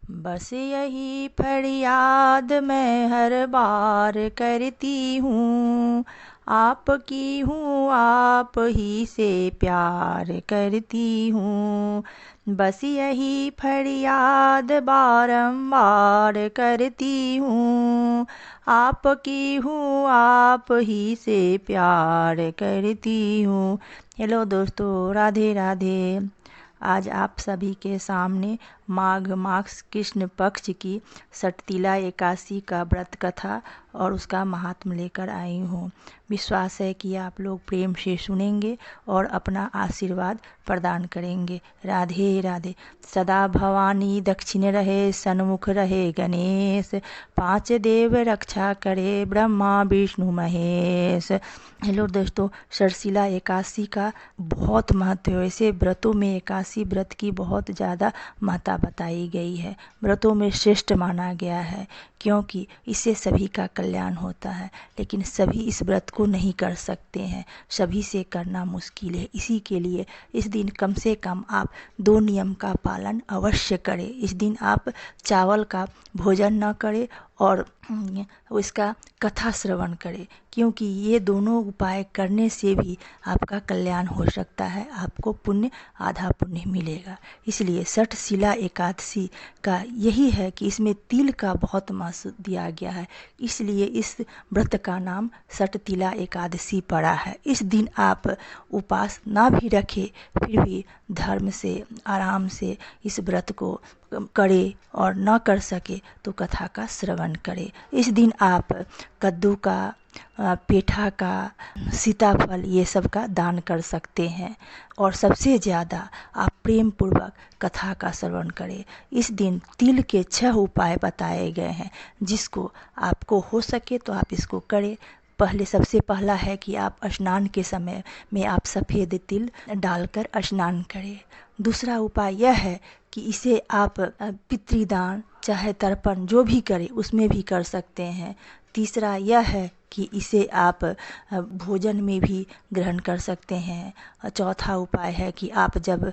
बस यही फरियाद मैं हर बार करती हूँ, आपकी हूँ आप ही से प्यार करती हूँ। बस यही फरियाद बारंबार करती हूँ, आपकी हूँ आप ही से प्यार करती हूँ। हेलो दोस्तों, राधे राधे। आज आप सभी के सामने माघ मास कृष्ण पक्ष की सटतिला एकादशी का व्रत कथा और उसका महात्म्य लेकर आई हूँ। विश्वास है कि आप लोग प्रेम से सुनेंगे और अपना आशीर्वाद प्रदान करेंगे। राधे राधे। सदा भवानी दक्षिण रहे, सन्मुख रहे गणेश, पांच देव रक्षा करे ब्रह्मा विष्णु महेश। हेलो दोस्तों, सटशिला एकादशी का बहुत महत्व है। वैसे व्रतों में एकादशी व्रत की बहुत ज़्यादा महत्ता बताई गई है, व्रतों में श्रेष्ठ माना गया है, क्योंकि इससे सभी का कल्याण होता है। लेकिन सभी इस व्रत को नहीं कर सकते हैं, सभी से करना मुश्किल है। इसी के लिए इस दिन कम से कम आप 2 नियम का पालन अवश्य करें। इस दिन आप चावल का भोजन न करें और उसका कथा श्रवण करें, क्योंकि ये दोनों उपाय करने से भी आपका कल्याण हो सकता है, आपको पुण्य आधा पुण्य मिलेगा। इसलिए सटशिला एकादशी का यही है कि इसमें तिल का बहुत महत्व दिया गया है, इसलिए इस व्रत का नाम सटतिला एकादशी पड़ा है। इस दिन आप उपवास ना भी रखें, फिर भी धर्म से आराम से इस व्रत को करे और न कर सके तो कथा का श्रवण करे। इस दिन आप कद्दू का, पेठा का, सीताफल ये सब का दान कर सकते हैं और सबसे ज़्यादा आप प्रेम पूर्वक कथा का श्रवण करें। इस दिन तिल के 6 उपाय बताए गए हैं, जिसको आपको हो सके तो आप इसको करें। सबसे पहला है कि आप स्नान के समय में आप सफ़ेद तिल डालकर स्नान करें। दूसरा उपाय यह है कि इसे आप पितृदान चाहे तर्पण जो भी करें उसमें भी कर सकते हैं। तीसरा यह है कि इसे आप भोजन में भी ग्रहण कर सकते हैं। चौथा उपाय है कि आप जब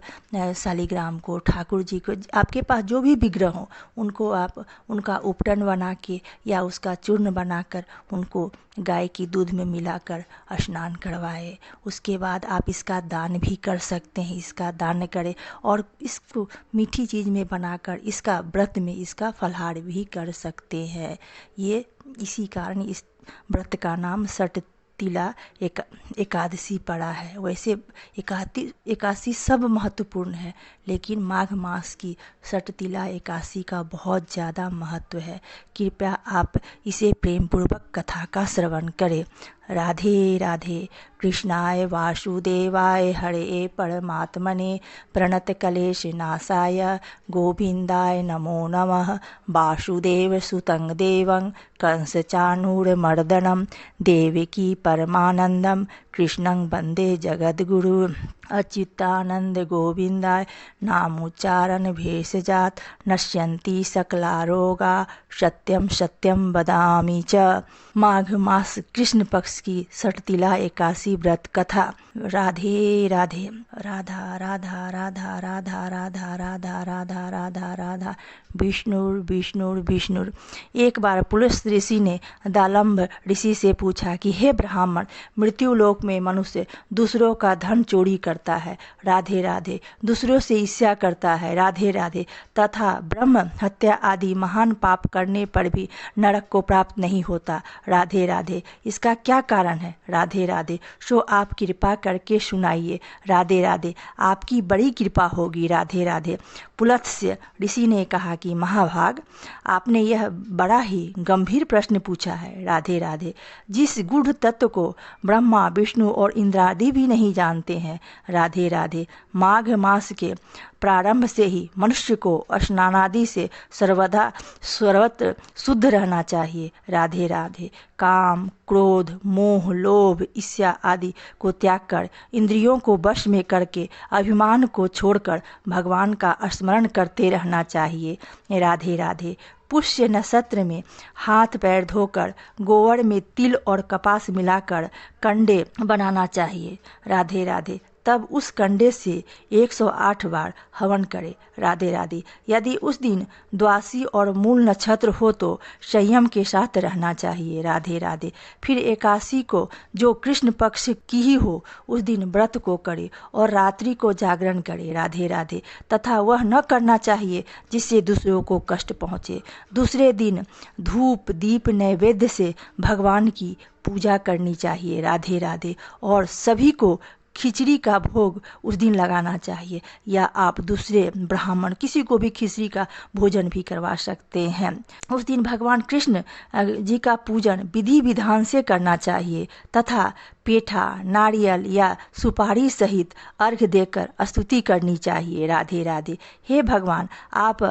शालिग्राम को, ठाकुर जी को, आपके पास जो भी विग्रह हो उनको आप उनका उपटन बना के या उसका चूर्ण बनाकर उनको गाय की दूध में मिलाकर स्नान करवाए। उसके बाद आप इसका दान भी कर सकते हैं, इसका दान करें और इसको मीठी चीज़ में बनाकर इसका व्रत में इसका फलाहार भी कर सकते हैं। ये इसी कारण इस व्रत का नाम सटतिला एकादशी पड़ा है। वैसे एकादशी सब महत्वपूर्ण है, लेकिन माघ मास की सटतिला एकादशी का बहुत ज़्यादा महत्व है। कृपया आप इसे प्रेम पूर्वक कथा का श्रवण करें। राधे राधे। कृष्णाय वासुदेवाय हरे परमात्मने प्रणत क्लेश नाशाय गोविंदाय नमो नमः। वासुदेव सुतं देवं कंस चाणूरमर्दनं देवकी परमानंदं कृष्णं वंदे जगद्गुरु। अच्युतानंद गोविंदाय नामोच्चारण भेषजात नश्यन्ति सकला रोगा सत्यम सत्यम वदामि च। माघ मास कृष्ण पक्ष की सटतिला एकादशी व्रत कथा। राधे राधे। राधा राधा राधा राधा राधा राधा राधा राधा राधा। विष्णुर विष्णुर विष्णुर। एक बार पुलस्त ऋषि ने दालम्ब ऋषि से पूछा कि हे ब्राह्मण, मृत्युलोक में मनुष्य दूसरों का धन चोरी करता है, राधे राधे, दूसरों से ईर्ष्या करता है, राधे राधे, तथा ब्रह्म हत्या आदि महान पाप करने पर भी नरक को प्राप्त नहीं होता, राधे राधे, इसका क्या कारण है, राधे राधे। सो आप कृपा करके सुनाइए, राधे राधे, आपकी बड़ी कृपा होगी, राधे राधे। पुलत्स्य ऋषि ने कहा कि महाभाग, आपने यह बड़ा ही गंभीर प्रश्न पूछा है, राधे राधे। जिस गूढ़ तत्व को ब्रह्मा विष्णु और इंद्रादि भी नहीं जानते हैं, राधे राधे, माघ मास के प्रारंभ से ही मनुष्य को स्नानादि से सर्वत्र शुद्ध रहना चाहिए, राधे राधे। काम, क्रोध, मोह, लोभ, ईर्ष्या आदि को त्याग कर, इंद्रियों को वश में करके, अभिमान को छोड़कर भगवान का स्मरण करते रहना चाहिए, राधे राधे। पुष्य नक्षत्र में हाथ पैर धोकर गोबर में तिल और कपास मिलाकर कंडे बनाना चाहिए, राधे राधे, तब उस कंडे से 108 बार हवन करे। राधे राधे। यदि उस दिन द्वादशी और मूल नक्षत्र हो तो संयम के साथ रहना चाहिए। राधे राधे। फिर एकादशी को जो कृष्ण पक्ष की ही हो उस दिन व्रत को करे और रात्रि को जागरण करे। राधे राधे। तथा वह न करना चाहिए जिससे दूसरों को कष्ट पहुँचे। दूसरे दिन धूप दीप नैवेद्य से भगवान की पूजा करनी चाहिए। राधे राधे। और सभी को खिचड़ी का भोग उस दिन लगाना चाहिए, या आप दूसरे ब्राह्मण किसी को भी खिचड़ी का भोजन भी करवा सकते हैं। उस दिन भगवान कृष्ण जी का पूजन विधि विधान से करना चाहिए तथा पेठा नारियल या सुपारी सहित अर्घ्य देकर स्तुति करनी चाहिए। राधे राधे। हे भगवान, आप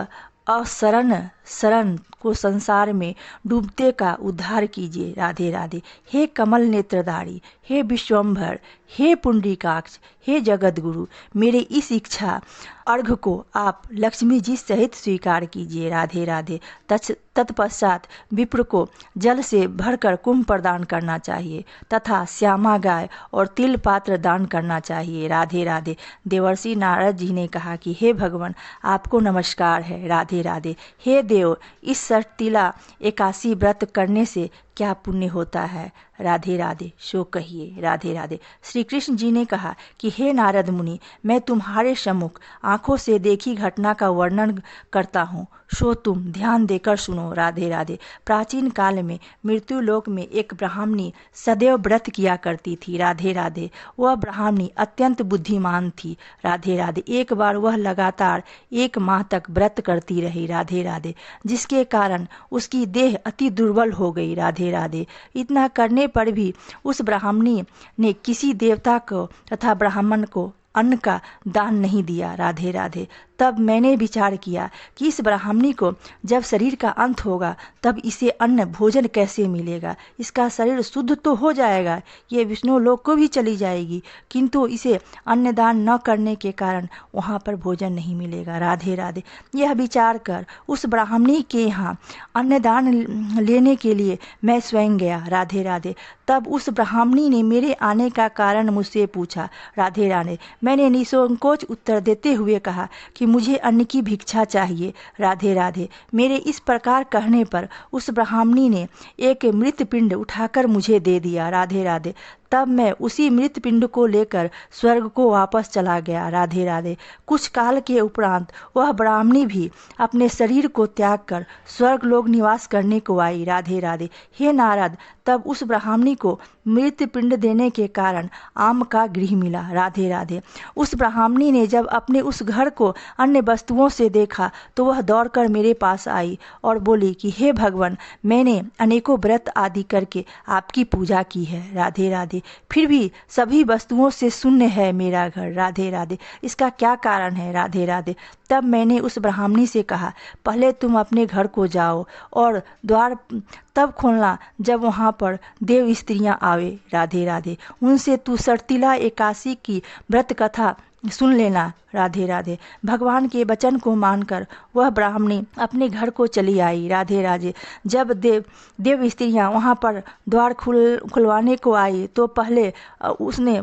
शरण को संसार में डूबते का उद्धार कीजिए। राधे राधे। हे कमल नेत्रधारी, हे विश्वम्भर, हे पुंडरीकाक्ष, हे जगत गुरु, मेरे इस इच्छा अर्घ को आप लक्ष्मी जी सहित स्वीकार कीजिए। राधे राधे। तत्पश्चात विप्र को जल से भरकर कुंभ प्रदान करना चाहिए तथा श्यामा गाय और तिल पात्र दान करना चाहिए। राधे राधे। देवर्षि नारद जी ने कहा कि हे भगवान, आपको नमस्कार है। राधे राधे। हे देव, इस षटतिला एकादशी व्रत करने से क्या पुण्य होता है? राधे राधे। सो कहिए। राधे राधे। श्री कृष्ण जी ने कहा कि हे नारद मुनि, मैं तुम्हारे सम्मुख आंखों से देखी घटना का वर्णन करता हूँ, सो तुम ध्यान देकर सुनो। राधे राधे। प्राचीन काल में मृत्यु लोक में एक ब्राह्मणी सदैव व्रत किया करती थी। राधे राधे। वह ब्राह्मणी अत्यंत बुद्धिमान थी। राधे राधे। एक बार वह लगातार 1 माह तक व्रत करती रही। राधे राधे। जिसके कारण उसकी देह अति दुर्बल हो गई। राधे राधे। इतना करने पर भी उस ब्राह्मणी ने किसी देवता को तथा ब्राह्मण को अन्न का दान नहीं दिया। राधे राधे। तब मैंने विचार किया कि इस ब्राह्मणी को जब शरीर का अंत होगा तब इसे अन्न भोजन कैसे मिलेगा। इसका शरीर शुद्ध तो हो जाएगा, ये विष्णु लोक को भी चली जाएगी, किंतु इसे अन्नदान न करने के कारण वहाँ पर भोजन नहीं मिलेगा। राधे राधे। यह विचार कर उस ब्राह्मणी के यहाँ अन्नदान लेने के लिए मैं स्वयं गया। राधे राधे। तब उस ब्राह्मणी ने मेरे आने का कारण मुझसे पूछा। राधे राधे। मैंने निसंकोच उत्तर देते हुए कहा कि मुझे अन्न की भिक्षा चाहिए। राधे राधे। मेरे इस प्रकार कहने पर उस ब्राह्मणी ने एक मृत पिंड उठाकर मुझे दे दिया। राधे राधे। तब मैं उसी मृत पिंड को लेकर स्वर्ग को वापस चला गया। राधे राधे। कुछ काल के उपरांत वह ब्राह्मणी भी अपने शरीर को त्याग कर स्वर्ग लोक निवास करने को आई। राधे राधे। हे नारद, तब उस ब्राह्मणी को मृत पिंड देने के कारण आम का गृह मिला। राधे राधे। उस ब्राह्मणी ने जब अपने उस घर को अन्य वस्तुओं से देखा तो वह दौड़कर मेरे पास आई और बोली कि हे भगवान, मैंने अनेकों व्रत आदि करके आपकी पूजा की है। राधे राधे। फिर भी सभी वस्तुओं से शून्य है मेरा घर। राधे राधे। इसका क्या कारण है? राधे राधे। तब मैंने उस ब्राह्मणी से कहा, पहले तुम अपने घर को जाओ और द्वार तब खोलना जब वहाँ पर देव स्त्रियाँ आवे। राधे राधे। उनसे तू षटतिला एकादशी की व्रत कथा सुन लेना। राधे राधे। भगवान के वचन को मानकर वह ब्राह्मणी अपने घर को चली आई। राधे राधे। जब देव स्त्रियाँ वहाँ पर द्वार खुलवाने को आई तो पहले उसने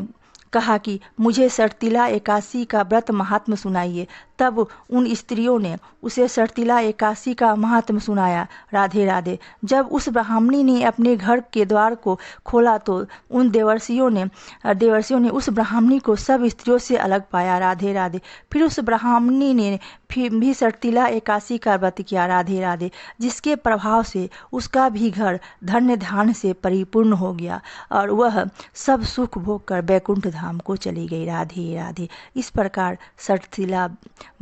कहा कि मुझे षटतिला एकादशी का व्रत महात्म सुनाइए। तब उन स्त्रियों ने उसे षटतिला एकादशी का महात्म सुनाया। राधे राधे। जब उस ब्राह्मणी ने अपने घर के द्वार को खोला तो उन देवर्षियों ने उस ब्राह्मणी को सब स्त्रियों से अलग पाया। राधे राधे। फिर उस ब्राह्मणी ने फिर भी षटतिला एकादशी का व्रत किया। राधे राधे। जिसके प्रभाव से उसका भी घर धन्य धान्य से परिपूर्ण हो गया और वह सब सुख भोग कर बैकुंठ धाम को चली गई। राधे राधे। इस प्रकार षटतिला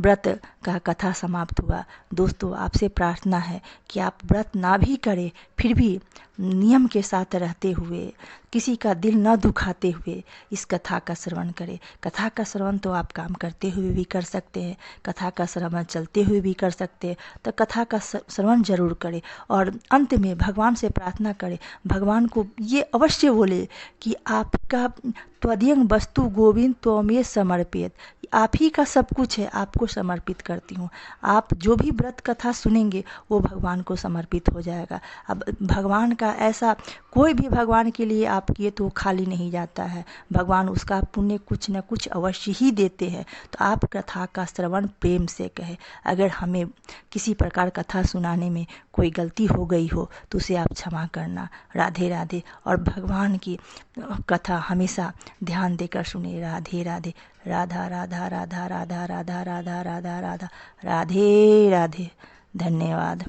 व्रत का कथा समाप्त हुआ। दोस्तों, आपसे प्रार्थना है कि आप व्रत ना भी करें फिर भी नियम के साथ रहते हुए, किसी का दिल न दुखाते हुए इस कथा का श्रवण करें। कथा का श्रवण तो आप काम करते हुए भी कर सकते हैं, कथा का श्रवण चलते हुए भी कर सकते हैं, तो कथा का श्रवण जरूर करें। और अंत में भगवान से प्रार्थना करें, भगवान को ये अवश्य बोले कि आपका त्वदीयं वस्तु गोविंद त्वमेव समर्पित, आप ही का सब कुछ है, आपको समर्पित करती हूँ। आप जो भी व्रत कथा सुनेंगे वो भगवान को समर्पित हो जाएगा। अब भगवान का ऐसा कोई भी भगवान के लिए आप किए तो वो खाली नहीं जाता है, भगवान उसका पुण्य कुछ न कुछ अवश्य ही देते हैं। तो आप कथा का श्रवण प्रेम से कहें। अगर हमें किसी प्रकार कथा सुनाने में कोई गलती हो गई हो तो उसे आप क्षमा करना। राधे राधे। और भगवान की कथा हमेशा ध्यान देकर सुने। राधे राधे। राधा राधा राधा राधा राधा राधा राधा राधा राधे राधे। धन्यवाद।